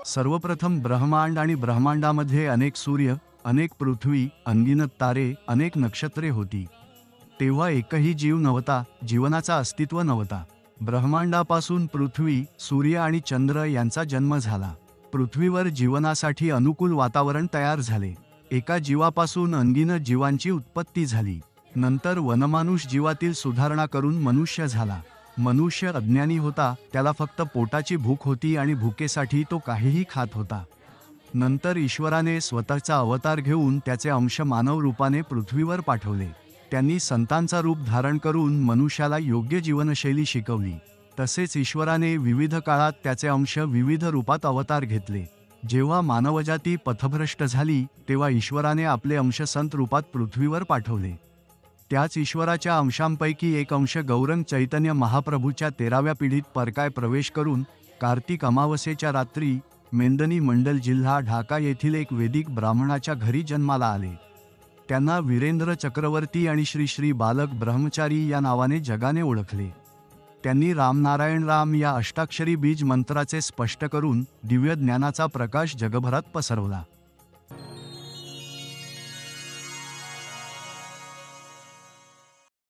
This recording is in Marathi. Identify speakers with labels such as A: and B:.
A: सर्वप्रथम ब्रह्मांड आणि ब्रह्मांडामध्ये अनेक सूर्य, अनेक पृथ्वी, अनगिनत तारे, अनेक नक्षत्रे होती. तेव्हा एकही जीव नव्हता, जीवनाचा अस्तित्व नव्हता. ब्रह्मांडापासून पृथ्वी, सूर्य आणि चंद्र यांचा जन्म झाला. पृथ्वीवर जीवनासाठी अनुकूल वातावरण तयार झाले. एका जीवापासून अनगिनत जीवांची उत्पत्ती झाली. नंतर वनमानुष जीवातील सुधारणा करून मनुष्य झाला. मनुष्य अज्ञानी होता, त्याला फक्त पोटाची भूक होती आणि भुकेसाठी तो काहीही खात होता. नंतर ईश्वराने स्वतःचा अवतार घेऊन त्याचे अंश मानव रूपाने पृथ्वीवर पाठवले. त्यांनी संतांचा रूप धारण करून मनुष्याला योग्य जीवनशैली शिकवली. तसेच ईश्वराने विविध काळात त्याचे अंश विविध रूपात अवतार घेतले. जेव्हा मानवजाती पथभ्रष्ट झाली, तेव्हा ईश्वराने आपले अंश संत रूपात पृथ्वीवर पाठवले. त्याच ईश्वराच्या अंशांपैकी एक अंश गौरंग चैतन्य महाप्रभूच्या 13व्या पिढीत परकाय प्रवेश करून कार्तिक अमावस्येच्या रात्री मेंदनी मंडल जिल्हा ढाका येथील एक वैदिक ब्राह्मणाच्या घरी जन्माला आले. त्यांना वीरेंद्र चक्रवर्ती आणि श्री श्री बालक ब्रह्मचारी या नावाने जगाने ओळखले. त्यांनी रामनारायण राम या अष्टाक्षरी बीज मंत्राचे स्पष्ट करून दिव्य ज्ञानाचा प्रकाश जगभरात पसरवला.